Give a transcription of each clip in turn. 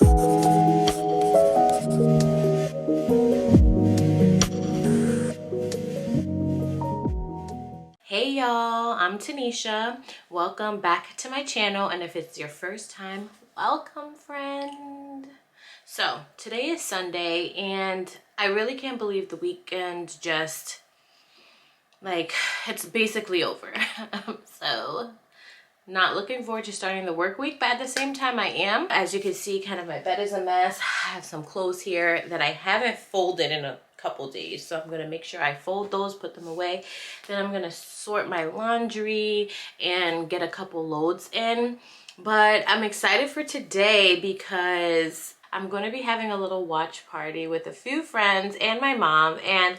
Hey y'all, I'm Tanisha. Welcome back to my channel, and if it's your first time, welcome friend. So today is Sunday and I really can't believe the weekend just like it's basically over. So not looking forward to starting the work week, but at the same time I am. As you can see, kind of my bed is a mess. I have some clothes here that I haven't folded in a couple days, so I'm gonna make sure I fold those, put them away. Then I'm gonna sort my laundry and get a couple loads in. But I'm excited for today because I'm gonna be having a little watch party with a few friends and my mom, and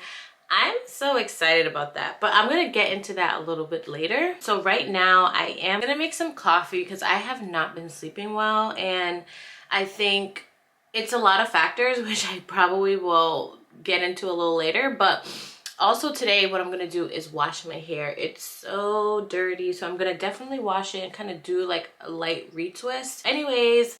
I'm so excited about that, but I'm gonna get into that a little bit later. So right now I am gonna make some coffee because I have not been sleeping well, and I think it's a lot of factors, which I probably will get into a little later. But also today what I'm gonna do is wash my hair. It's so dirty, so I'm gonna definitely wash it and kind of do like a light retwist. Anyways,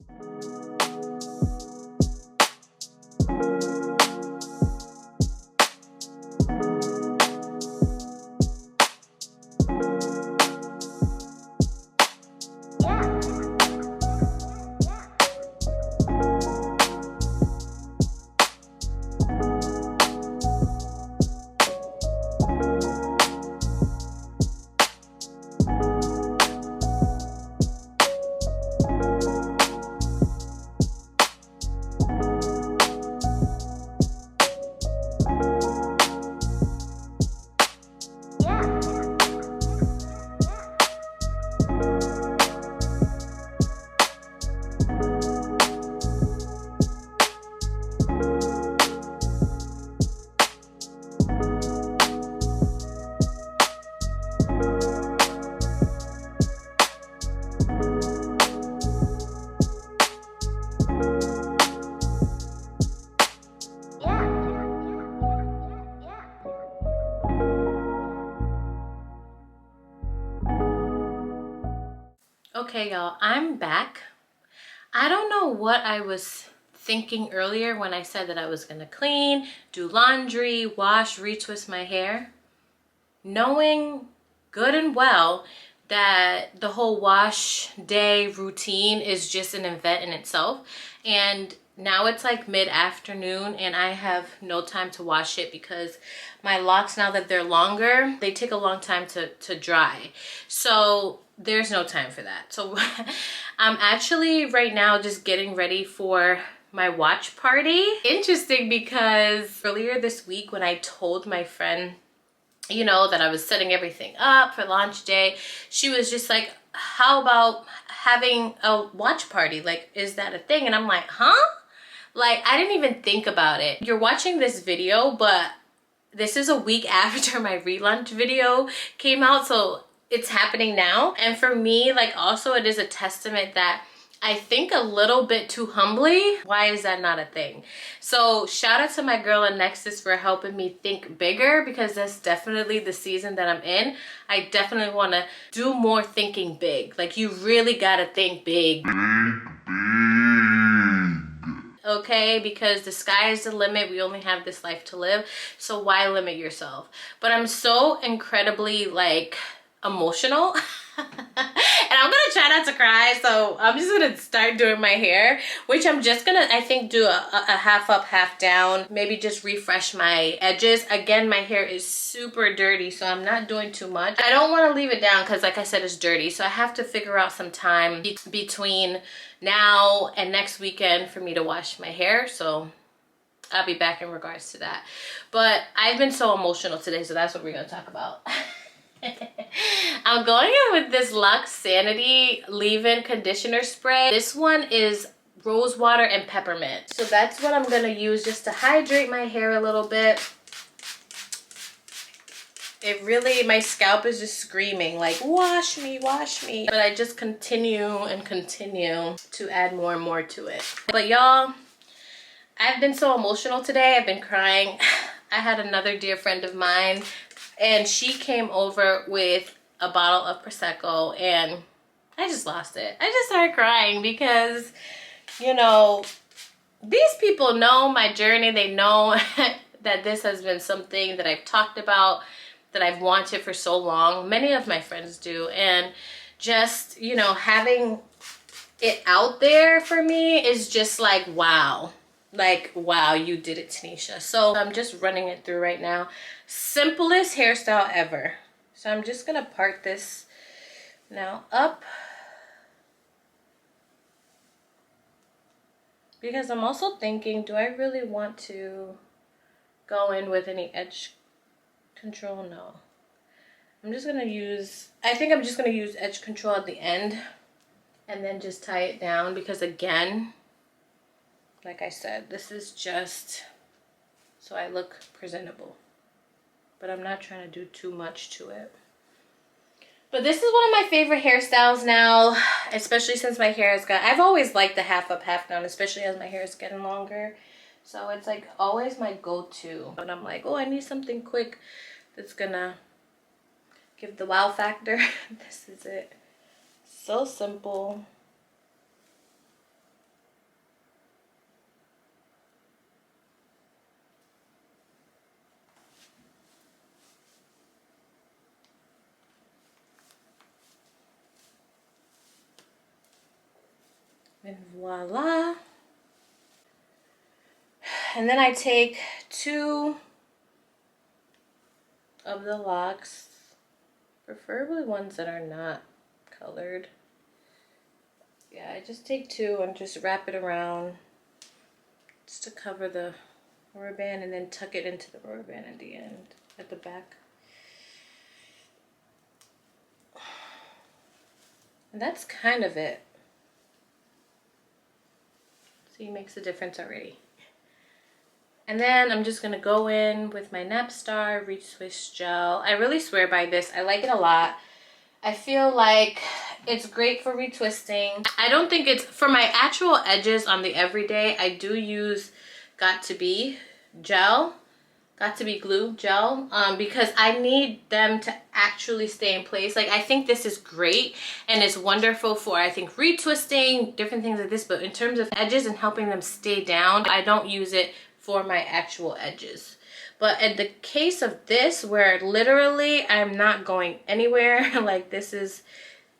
okay y'all, I'm back. I don't know what I was thinking earlier when I said that I was gonna clean, do laundry, wash, retwist my hair, knowing good and well that the whole wash day routine is just an event in itself. And now it's like mid-afternoon and I have no time to wash it because my locks, now that they're longer, they take a long time to dry. So there's no time for that. So I'm actually right now just getting ready for my watch party. Interesting because earlier this week when I told my friend, you know, that I was setting everything up for launch day, she was just like, how about having a watch party? Like, is that a thing? And I'm like, huh? Like, I didn't even think about it. You're watching this video, but this is a week after my relaunch video came out, so it's happening now. And for me, like, also it is a testament that I think a little bit too humbly. Why is that not a thing? So shout out to my girl in Nexus for helping me think bigger, because that's definitely the season that I'm in. I definitely want to do more thinking big. Like, you really got to think big. Okay, because the sky is the limit. We only have this life to live, so why limit yourself? But I'm so incredibly like emotional and I'm gonna try not to cry, so I'm just gonna start doing my hair, which I'm just gonna, I think, do a half up, half down, maybe just refresh my edges. Again, my hair is super dirty, so I'm not doing too much. I don't want to leave it down because, like I said, it's dirty, so I have to figure out some time between now and next weekend for me to wash my hair. So I'll be back in regards to that. But I've been so emotional today, so that's what we're gonna talk about. I'm going in with this Locsanity leave-in conditioner spray. This one is Rosewater and Peppermint. So that's what I'm gonna use just to hydrate my hair a little bit. It really, my scalp is just screaming like, wash me, wash me. But I just continue and continue to add more and more to it. But y'all, I've been so emotional today. I've been crying. I had another dear friend of mine, and she came over with a bottle of Prosecco, and I just lost it. I just started crying because you know, these people know my journey. They know that this has been something that I've talked about, that I've wanted for so long. Many of my friends do. And just, you know, having it out there for me is just like, wow. Like, wow, you did it, Tanisha. So I'm just running it through right now. Simplest hairstyle ever. So I'm just gonna part this now up, because I'm also thinking, do I really want to go in with any edge control? No. I'm just gonna use, I think I'm just gonna use edge control at the end and then just tie it down, because again, like I said, this is just so I look presentable, but I'm not trying to do too much to it. But this is one of my favorite hairstyles now, especially since my hair has got, I've always liked the half up, half down, especially as my hair is getting longer. So it's like always my go-to. When I'm like, oh, I need something quick that's gonna give the wow factor. This is it. So simple. And voila. And then I take 2 of the locks, preferably ones that are not colored. Yeah, I just take 2 and just wrap it around just to cover the rubber band, and then tuck it into the rubber band at the end, at the back. And that's kind of it. See, it makes a difference already. And then I'm just gonna go in with my Nappstar Retwist gel. I really swear by this. I like it a lot. I feel like it's great for retwisting. I don't think it's, for my actual edges on the everyday, I do use Got To Be gel. Got To Be glue gel, because I need them to actually stay in place. Like, I think this is great and it's wonderful for, I think, retwisting, different things like this, but in terms of edges and helping them stay down, I don't use it for my actual edges. But in the case of this, where literally I'm not going anywhere, like this is,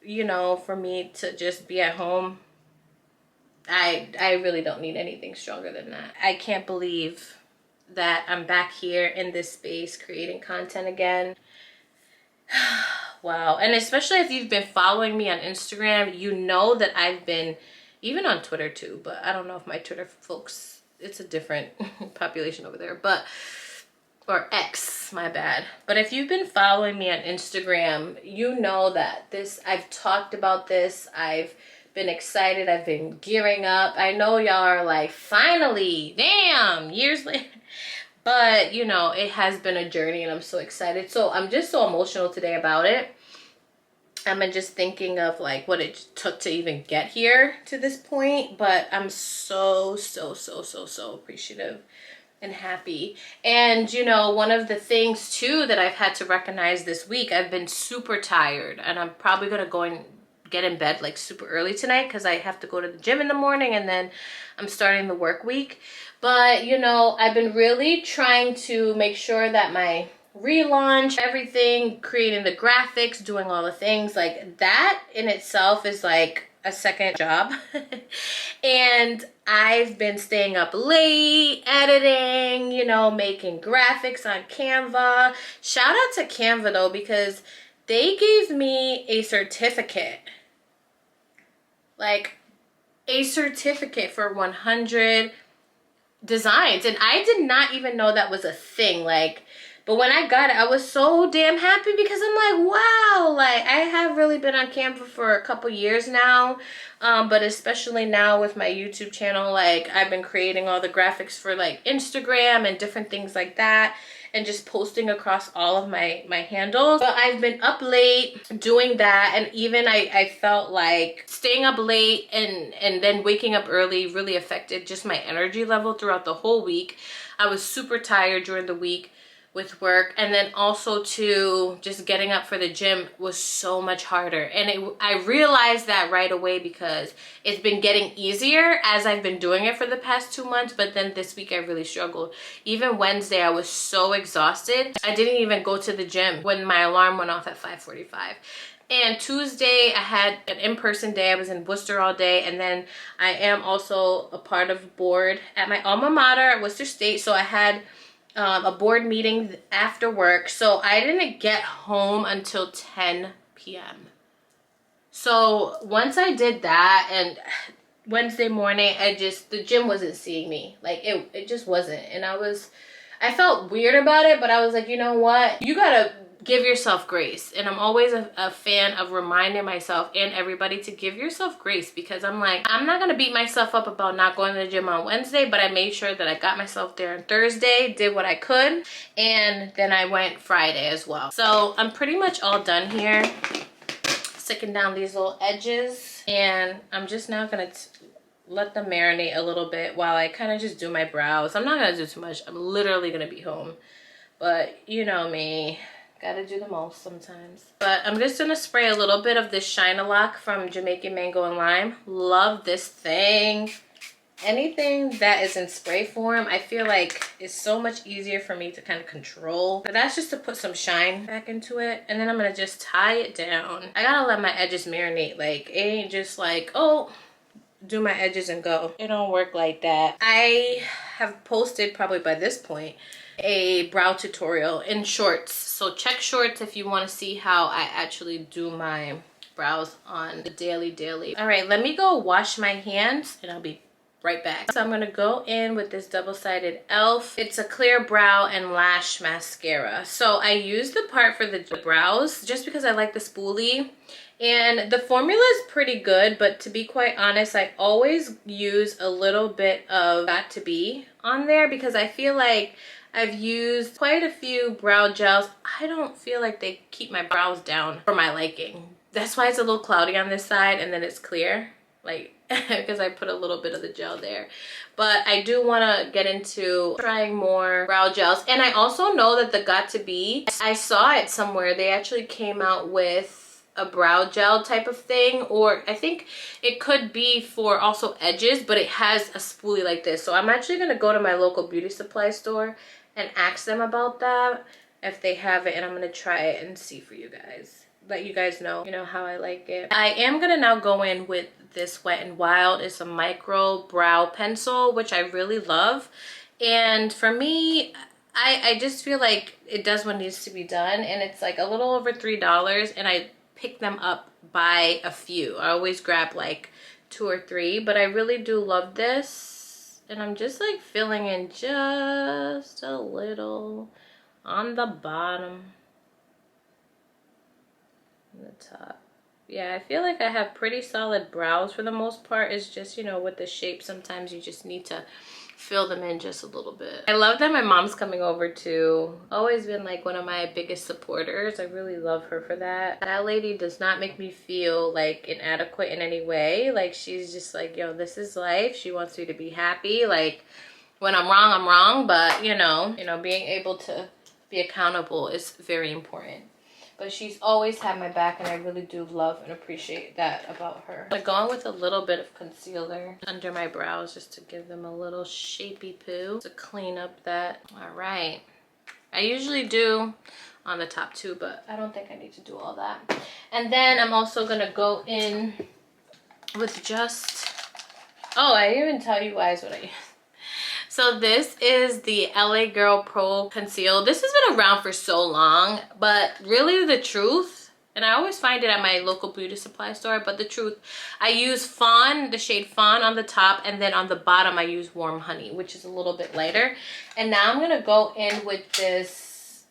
you know, for me to just be at home, I really don't need anything stronger than that. I can't believe that I'm back here in this space creating content again. Wow. And especially if you've been following me on Instagram, you know that I've been, even on Twitter too, but I don't know if my Twitter folks, it's a different population over there, but, or X, my bad. But if you've been following me on Instagram, you know that this, I've talked about this, I've been excited, I've been gearing up. I know y'all are like, finally, damn, years later. But, you know, it has been a journey and I'm so excited. So I'm just so emotional today about it. I'm just thinking of like what it took to even get here to this point. But I'm so appreciative and happy. And, you know, one of the things too that I've had to recognize this week, I've been super tired. And I'm probably going to go and get in bed like super early tonight because I have to go to the gym in the morning and then I'm starting the work week. But, you know, I've been really trying to make sure that my relaunch, everything, creating the graphics, doing all the things, like that in itself is like a second job. And I've been staying up late, editing, you know, making graphics on Canva. Shout out to Canva though, because they gave me a certificate. Like a certificate for 100 designs, and I did not even know that was a thing. Like, but when I got it, I was so damn happy because I'm like, wow, like I have really been on Canva for a couple years now, but especially now with my YouTube channel, like I've been creating all the graphics for like Instagram and different things like that, and just posting across all of my handles. But I've been up late doing that, and even I felt like staying up late and then waking up early really affected just my energy level throughout the whole week. I was super tired during the week with work, and then also to just getting up for the gym was so much harder. And I realized that right away because it's been getting easier as I've been doing it for the past 2 months, but then this week I really struggled. Even Wednesday I was so exhausted, I didn't even go to the gym when my alarm went off at 5:45. And Tuesday I had an in-person day. I was in Worcester all day, and then I am also a part of a board at my alma mater at Worcester State, so I had a board meeting after work, so I didn't get home until 10 p.m. So once I did that, and Wednesday morning, the gym wasn't seeing me. Like, it just wasn't. And I felt weird about it, but I was like, you know what? You gotta give yourself grace. And I'm always a fan of reminding myself and everybody to give yourself grace, because I'm like, I'm not gonna beat myself up about not going to the gym on Wednesday, but I made sure that I got myself there on Thursday, did what I could, and then I went Friday as well. So I'm pretty much all done here, sticking down these little edges, and I'm just now gonna let them marinate a little bit while I kind of just do my brows. I'm not gonna do too much. I'm literally gonna be home, but you know me, gotta do the most sometimes. But I'm just gonna spray a little bit of this Shine-A-Loc from Jamaican Mango and Lime. Love this thing. Anything that is in spray form, I feel like it's so much easier for me to kind of control. But that's just to put some shine back into it, and then I'm gonna just tie it down. I gotta let my edges marinate. Like, it ain't just like, oh, do my edges and go. It don't work like that. I have posted, probably by this point, a brow tutorial in shorts. So check shorts if you want to see how I actually do my brows on the daily. All right, let me go wash my hands and I'll be right back. So I'm gonna go in with this double-sided e.l.f. It's a clear brow and lash mascara. So I use the part for the brows just because I like the spoolie. And the formula is pretty good, but to be quite honest, I always use a little bit of Got To Be on there because I feel like I've used quite a few brow gels. I don't feel like they keep my brows down for my liking. That's why it's a little cloudy on this side and then it's clear, like, because I put a little bit of the gel there. But I do want to get into trying more brow gels. And I also know that the Got To Be, I saw it somewhere, they actually came out with a brow gel type of thing, or I think it could be for also edges, but it has a spoolie like this. So I'm actually going to go to my local beauty supply store and ask them about that if they have it, and I'm going to try it and see for you guys, let you guys know, you know, how I like it. I am going to now go in with this Wet n Wild. It's a micro brow pencil, which I really love, and for me, I just feel like it does what needs to be done, and it's like a little over $3, and I pick them up by a few. I always grab like 2 or 3, but I really do love this, and I'm just like filling in just a little on the bottom and the top. Yeah, I feel like I have pretty solid brows for the most part. It's just, you know, with the shape, sometimes you just need to fill them in just a little bit. I love that my mom's coming over too. Always been like one of my biggest supporters. I really love her for that. That lady does not make me feel like inadequate in any way. Like, she's just like, yo, this is life. She wants me to be happy. Like, when I'm wrong, but you know, being able to be accountable is very important. But she's always had my back, and I really do love and appreciate that about her. I'm going with a little bit of concealer under my brows just to give them a little shapy poo, to clean up that. All right. I usually do on the top too, but I don't think I need to do all that. And then I'm also going to go in with just... Oh, I didn't even tell you guys what I use. So this is the LA Girl Pro Conceal. This has been around for so long, but really the truth, and I always find it at my local beauty supply store, but the truth, I use Fawn, the shade Fawn on the top, and then on the bottom I use Warm Honey, which is a little bit lighter. And now I'm gonna go in with this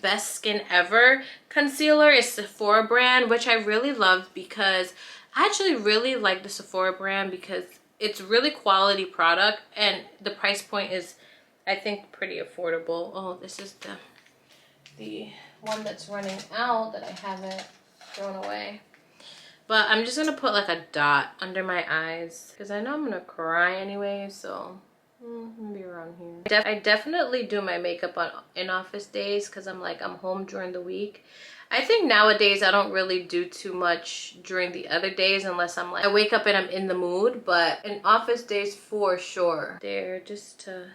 Best Skin Ever concealer. It's Sephora brand, which I really love because I actually really like the Sephora brand because it's really quality product, and the price point is, I think, pretty affordable. Oh, this is the one that's running out that I haven't thrown away. But I'm just gonna put like a dot under my eyes because I know I'm gonna cry anyway, so Maybe around here. I definitely do my makeup on in office days because I'm home during the week. I think nowadays I don't really do too much during the other days unless I'm I wake up and I'm in the mood, but in office days for sure. There, just to...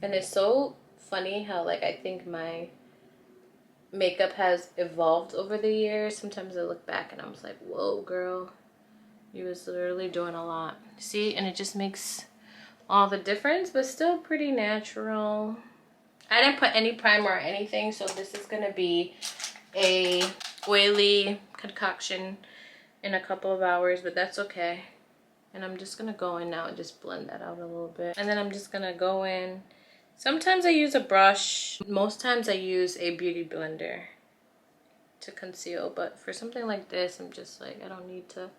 And it's so funny how I think my makeup has evolved over the years. Sometimes I look back and I'm just like, whoa, girl, you was literally doing a lot. See, and it just makes all the difference, but still pretty natural. I didn't put any primer or anything, so this is gonna be a oily concoction in a couple of hours, but that's okay. And I'm just gonna go in now and just blend that out a little bit. And then I'm just gonna go in. Sometimes I use a brush. Most times I use a beauty blender to conceal, but for something like this, I'm just I don't need to.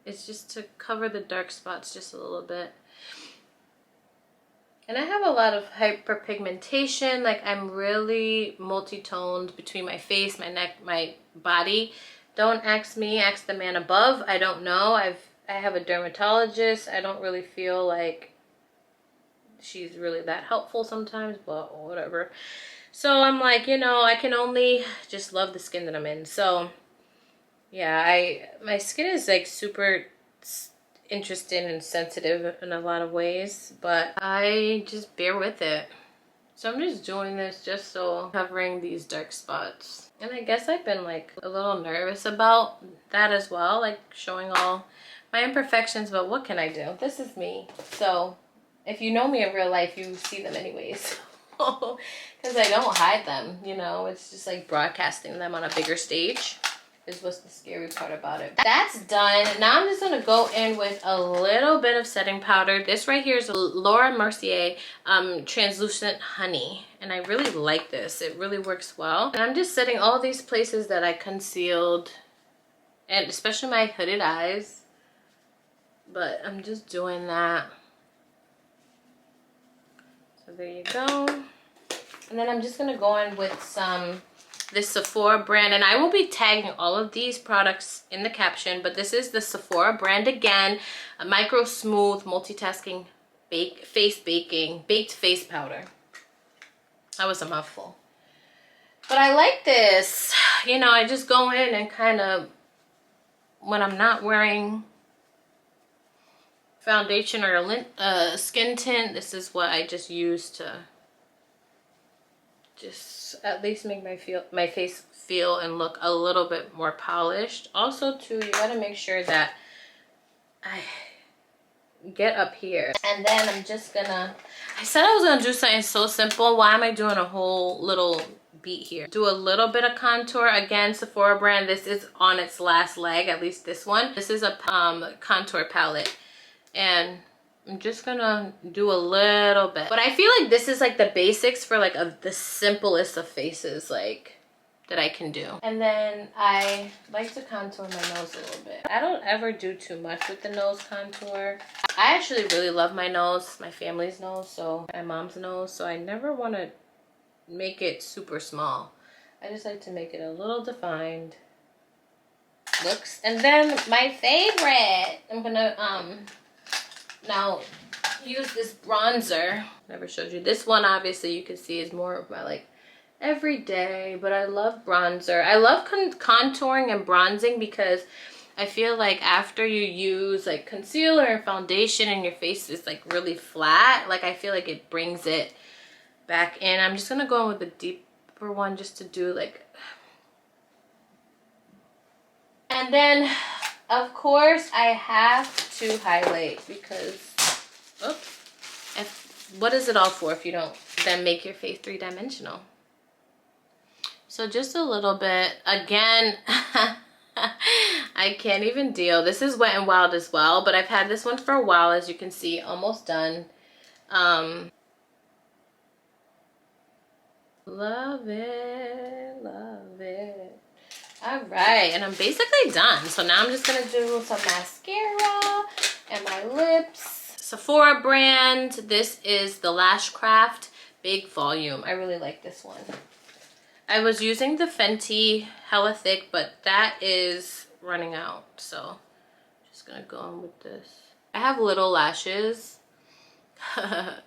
It's just to cover the dark spots just a little bit. And I have a lot of hyperpigmentation. I'm really multi-toned between my face, my neck, my body. Don't ask me, ask the man above. I don't know. I have a dermatologist. I don't really feel like she's really that helpful sometimes, but whatever. So I'm I can only just love the skin that I'm in. So yeah, my skin is super interesting and sensitive in a lot of ways, but I just bear with it. So I'm just doing this just so covering these dark spots. And I guess I've been a little nervous about that as well, showing all my imperfections, but what can I do? This is me. So if you know me in real life, you see them anyways. Because I don't hide them, it's just broadcasting them on a bigger stage is what's the scary part about it. That's done. Now I'm just gonna go in with a little bit of setting powder. This right here is Laura Mercier Translucent Honey, and I really like this. It really works well. And I'm just setting all these places that I concealed, and especially my hooded eyes. But I'm just doing that. So there you go. And then I'm just gonna go in with this Sephora brand, and I will be tagging all of these products in the caption, but this is the Sephora brand again, a micro smooth multitasking baked face powder. That was a mouthful, but I like this. I just go in and kind of, when I'm not wearing foundation or a skin tint, this is what I just use to just at least make my face feel and look a little bit more polished. Also too, you gotta make sure that I get up here. And then I'm just gonna, I said I was gonna do something so simple. Why am I doing a whole little beat here? Do a little bit of contour. Again, Sephora brand. This is on its last leg, at least this one. This is a contour palette, and I'm just gonna do a little bit. But I feel like this is the basics for the simplest of faces that I can do. And then I like to contour my nose a little bit. I don't ever do too much with the nose contour. I actually really love my nose, my family's nose, so my mom's nose, so I never want to make it super small. I just like to make it a little defined. Looks. And then my favorite, I'm gonna now use this bronzer. Never showed you this one. Obviously you can see is more of my everyday, but I love bronzer. I love contouring and bronzing because I feel after you use concealer and foundation and your face is really flat, I feel it brings it back in. I'm just gonna go in with a deeper one just to do and then of course I have to highlight because what is it all for if you don't then make your face three-dimensional? So just a little bit. Again, I can't even deal. This is Wet n Wild as well, but I've had this one for a while, as you can see, almost done. Love it, love it. All right, and I'm basically done. So now I'm just gonna do some mascara and my lips. Sephora brand. This is the Lash Craft Big Volume. I really like this one. I was using the Fenty Hella Thick, but that is running out, so just gonna go on with this. I have little lashes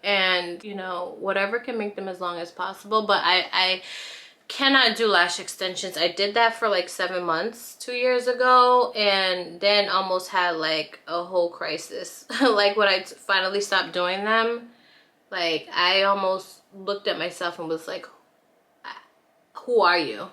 and you know, whatever can make them as long as possible, but I cannot do lash extensions. I did that for like 7 months 2 years ago, and then almost had like a whole crisis. Like when I finally stopped doing them, like I almost looked at myself and was like, who are you?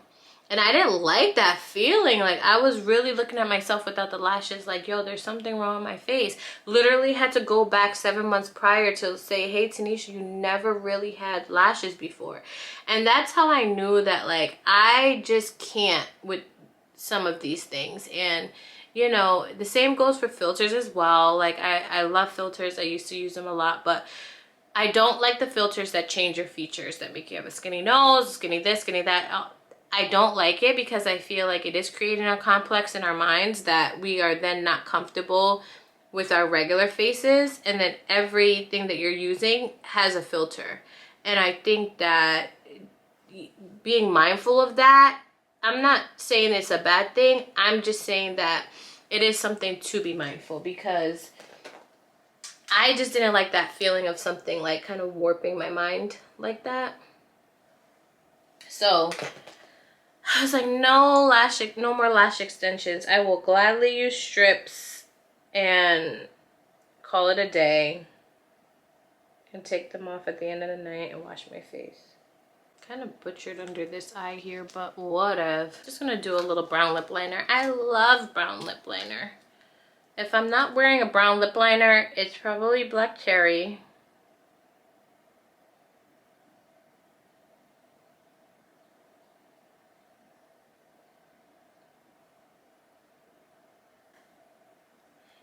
And I didn't like that feeling. Like I was really looking at myself without the lashes like, yo, there's something wrong with my face. Literally had to go back 7 months prior to say, hey Tanisha, you never really had lashes before. And that's how I knew that like I just can't with some of these things. And you know, the same goes for filters as well. Like I love filters. I used to use them a lot, but I don't like the filters that change your features, that make you have a skinny nose, skinny this, skinny that. I don't like it because I feel like it is creating a complex in our minds that we are then not comfortable with our regular faces, and then everything that you're using has a filter. And I think that being mindful of that, I'm not saying it's a bad thing, I'm just saying that it is something to be mindful, because I just didn't like that feeling of something like kind of warping my mind like that. So I was like, no more lash extensions. I will gladly use strips and call it a day and take them off at the end of the night and wash my face. Kind of butchered under this eye here, but whatever. Just gonna do a little brown lip liner. I love brown lip liner. If I'm not wearing a brown lip liner, it's probably Black Cherry.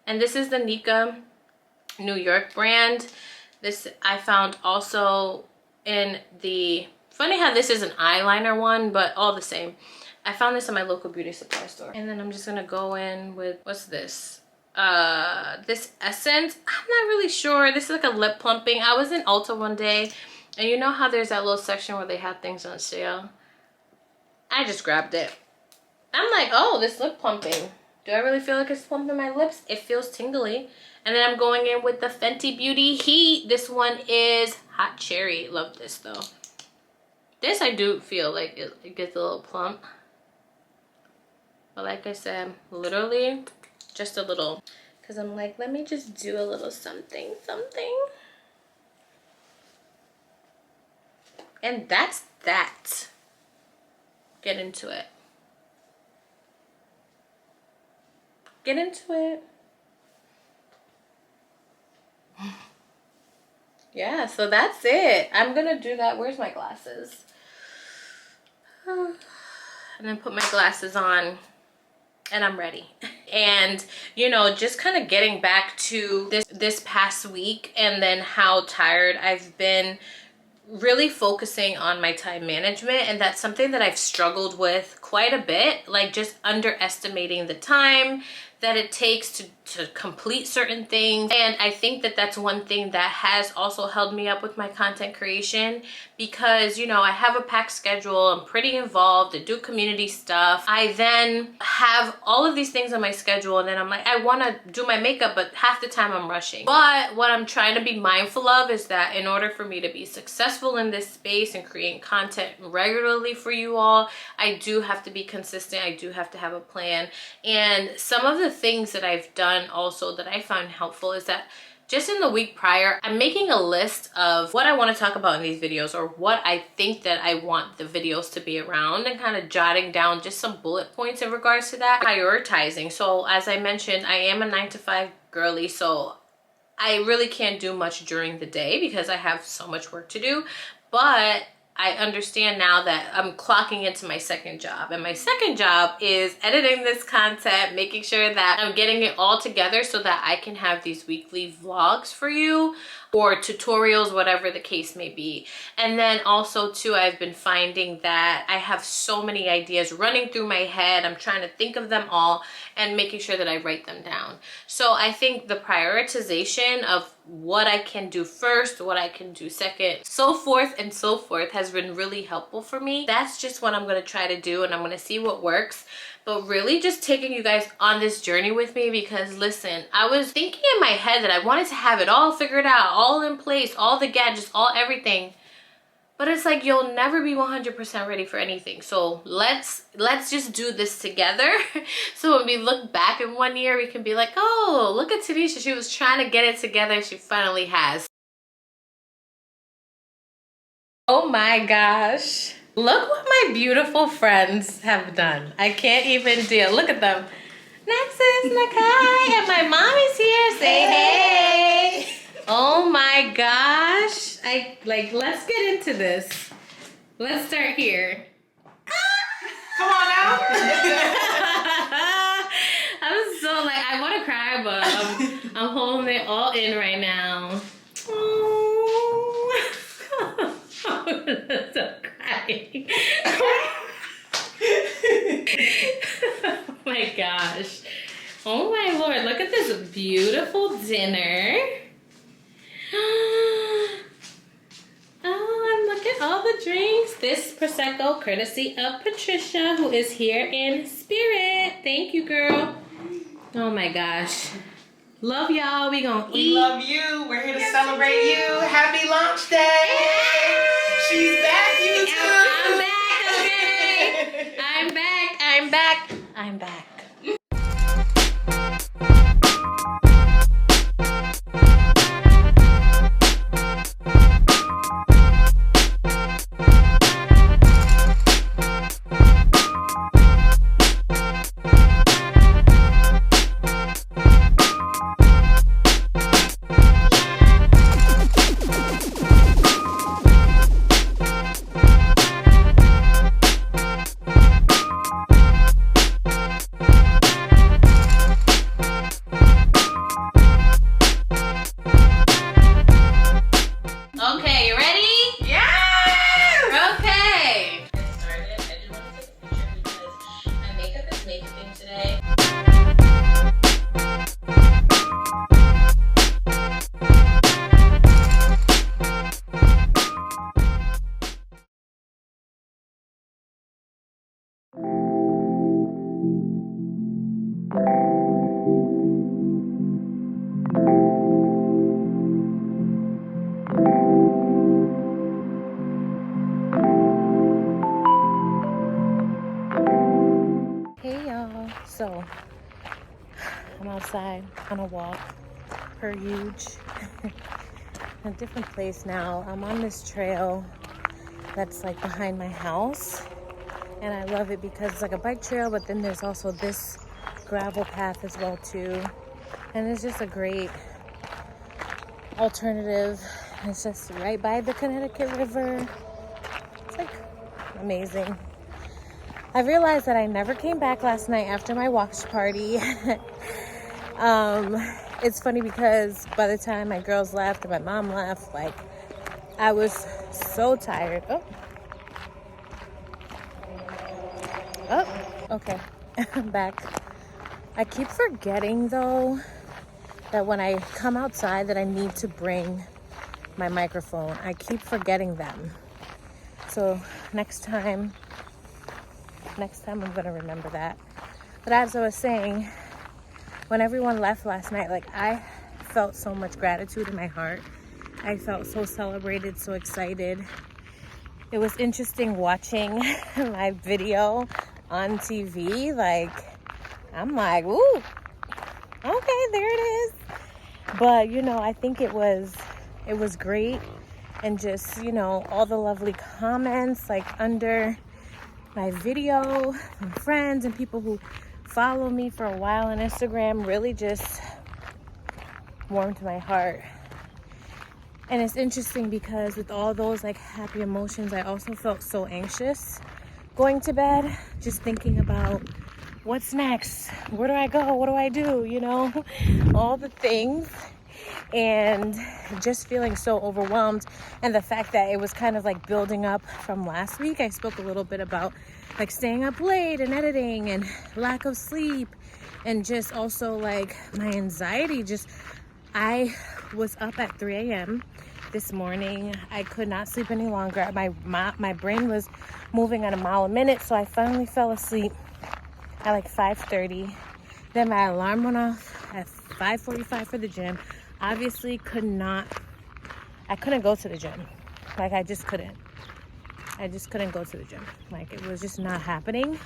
And this is the Nicka New York brand. This I found also in the, funny how this is an eyeliner one, but all the same. I found this in my local beauty supply store. And then I'm just gonna go in with, what's this? This essence. I'm not really sure. This is like a lip plumping. I was in Ulta one day, and you know how there's that little section where they have things on sale? I just grabbed it. I'm like, oh, this lip plumping. Do I really feel like it's plumping my lips? It feels tingly. And then I'm going in with the Fenty Beauty Heat. This one is Hot Cherry. Love this though. This I do feel like it gets a little plump. But like I said, literally just a little. Because I'm like, let me just do a little something. And that's that. Get into it. Get into it. Yeah, so that's it. I'm gonna do that. Where's my glasses? And then put my glasses on and I'm ready. And you know, just kind of getting back to this past week, and then how tired I've been, really focusing on my time management. And that's something that I've struggled with quite a bit, like just underestimating the time that it takes to complete certain things. And I think that that's one thing that has also held me up with my content creation, because you know, I have a packed schedule, I'm pretty involved, I do community stuff, I then have all of these things on my schedule, and then I'm like, I want to do my makeup, but half the time I'm rushing. But what I'm trying to be mindful of is that in order for me to be successful in this space and create content regularly for you all, I do have to be consistent, I do have to have a plan. And some of the things that I've done also that I found helpful is that just in the week prior, I'm making a list of what I want to talk about in these videos, or what I think that I want the videos to be around, and kind of jotting down just some bullet points in regards to that. Prioritizing. So as I mentioned, I am a 9-to-5 girly, so I really can't do much during the day because I have so much work to do. But I understand now that I'm clocking into my second job, and my second job is editing this content, making sure that I'm getting it all together so that I can have these weekly vlogs for you, or tutorials, whatever the case may be. And then also too, I've been finding that I have so many ideas running through my head. I'm trying to think of them all and making sure that I write them down. So I think the prioritization of what I can do first, what I can do second, so forth and so forth, has been really helpful for me. That's just what I'm going to try to do, and I'm going to see what works. but really just taking you guys on this journey with me, because listen, I was thinking in my head that I wanted to have it all figured out, all in place, all the gadgets, all everything. But it's like you'll never be 100% ready for anything. So let's just do this together. So when we look back in 1 year, we can be like, oh, look at Tanisha. She was trying to get it together. She finally has. Oh my gosh. Look what my beautiful friends have done. I can't even deal. Look at them. Next is Nakai, and my mom is here. Say hey. Oh my gosh. Let's get into this. Let's start here. Come on now. I'm so like, I want to cry, but I'm holding it all in right now. Oh, I'm so crying. Oh my gosh. Oh my Lord, look at this beautiful dinner. Oh, and look at all the drinks. This Prosecco, courtesy of Patricia, who is here in spirit. Thank you, girl. Oh my gosh. Love y'all. We gonna eat. We love you. We're here to celebrate you. Happy launch day. She's back, you too. I'm back, okay? I'm back. I'm back. I'm back. So, I'm outside on a walk, per huge, a different place now. I'm on this trail that's like behind my house, and I love it because it's like a bike trail, but then there's also this gravel path as well too, and it's just a great alternative. It's just right by the Connecticut River. It's like amazing. I realized that I never came back last night after my watch party. It's funny because by the time my girls left and my mom left, like, I was so tired. Oh, okay. I'm back. I keep forgetting though that when I come outside that I need to bring my microphone. I keep forgetting them. So next time I'm gonna remember that. But as I was saying, when everyone left last night, like, I felt so much gratitude in my heart. I felt so celebrated, so excited. It was interesting watching my video on TV. Like, I'm like, woo, okay, there it is. But, you know, I think it was great. And just, you know, all the lovely comments, like, under my video from friends and people who follow me for a while on Instagram really just warmed my heart. And it's interesting because with all those like happy emotions, I also felt so anxious going to bed, just thinking about what's next, where do I go, what do I do, you know, all the things, and just feeling so overwhelmed. And the fact that it was kind of like building up from last week. I spoke a little bit about like staying up late and editing and lack of sleep, and just also like my anxiety. Just, I was up at 3 a.m. this morning. I could not sleep any longer. My brain was moving at a mile a minute, so I finally fell asleep at like 5:30. Then my alarm went off at 5:45 for the gym. Obviously I couldn't go to the gym. Like I just couldn't go to the gym. Like it was just not happening.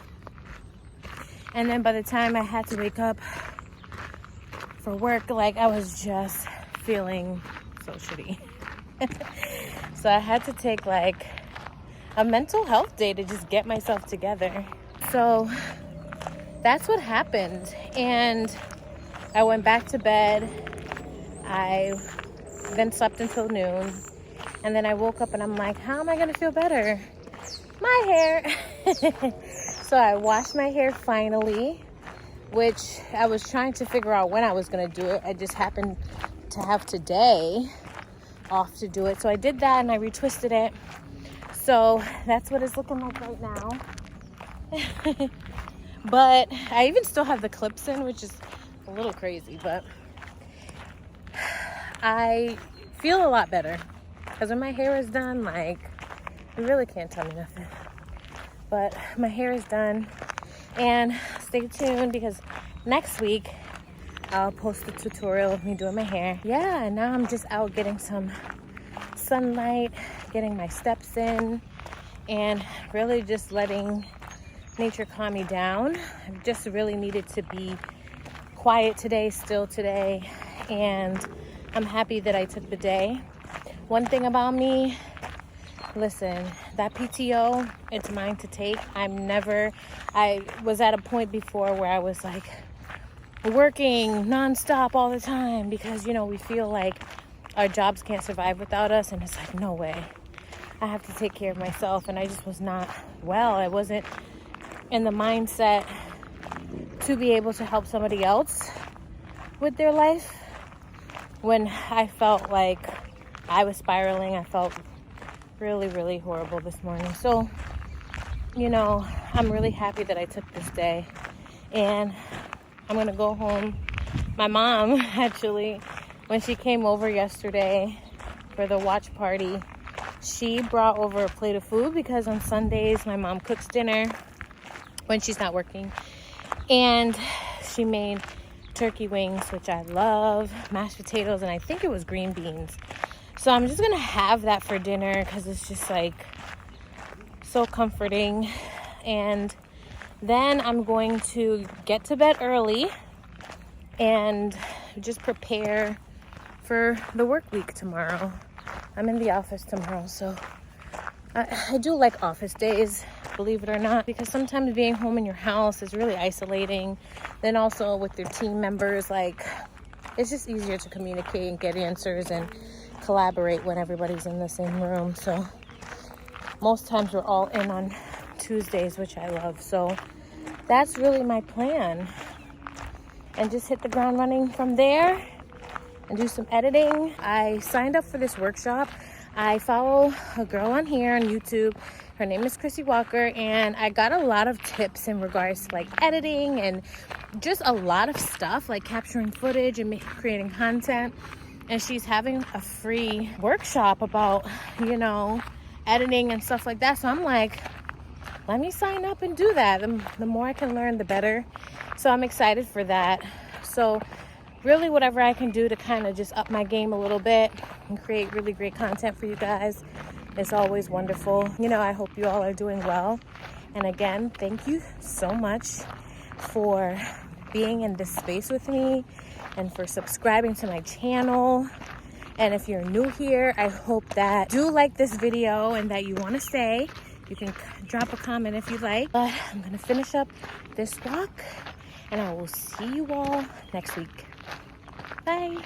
And then by the time I had to wake up for work, like I was just feeling so shitty. So I had to take like a mental health day to just get myself together. So that's what happened. And I went back to bed. I then slept until noon. And then I woke up and I'm like, how am I gonna feel better? My hair. So I washed my hair finally, which I was trying to figure out when I was gonna do it. I just happened to have today off to do it. So I did that and I retwisted it. So that's what it's looking like right now. But I even still have the clips in, which is a little crazy, but I feel a lot better. Because when my hair is done, like, you really can't tell me nothing. But my hair is done. And stay tuned because next week I'll post a tutorial of me doing my hair. Yeah, and now I'm just out getting some sunlight, getting my steps in, and really just letting nature calm me down. I just really needed to be quiet today, still today, and I'm happy that I took the day. One thing about me, listen, that PTO, it's mine to take. I was at a point before where I was like working nonstop all the time because, you know, we feel like our jobs can't survive without us, and it's like, no way. I have to take care of myself, and I just was not well. I wasn't in the mindset to be able to help somebody else with their life when I felt like I was spiraling. I felt really, really horrible this morning. So, you know, I'm really happy that I took this day, and I'm gonna go home. My mom, actually, when she came over yesterday for the watch party, she brought over a plate of food because on Sundays my mom cooks dinner when she's not working, and she made turkey wings, which I love, mashed potatoes, and I think it was green beans. So I'm just gonna have that for dinner because it's just like so comforting. And then I'm going to get to bed early and just prepare for the work week tomorrow. I'm in the office tomorrow, so I do like office days, believe it or not, because sometimes being home in your house is really isolating. Then also with your team members, like, it's just easier to communicate and get answers and collaborate when everybody's in the same room. So most times we're all in on Tuesdays, which I love. So that's really my plan, and just hit the ground running from there and do some editing. I signed up for this workshop. I follow a girl on here on YouTube. Her name is Chrissy Walker, and I got a lot of tips in regards to like editing and just a lot of stuff like capturing footage and creating content. And she's having a free workshop about, you know, editing and stuff like that. So I'm like, let me sign up and do that. The more I can learn, the better. So I'm excited for that. So really whatever I can do to kind of just up my game a little bit and create really great content for you guys is always wonderful. You know, I hope you all are doing well. And again, thank you so much for being in this space with me and for subscribing to my channel. And if you're new here, I hope that you like this video and that you want to stay. You can drop a comment if you like. But I'm going to finish up this walk, and I will see you all next week. Bye.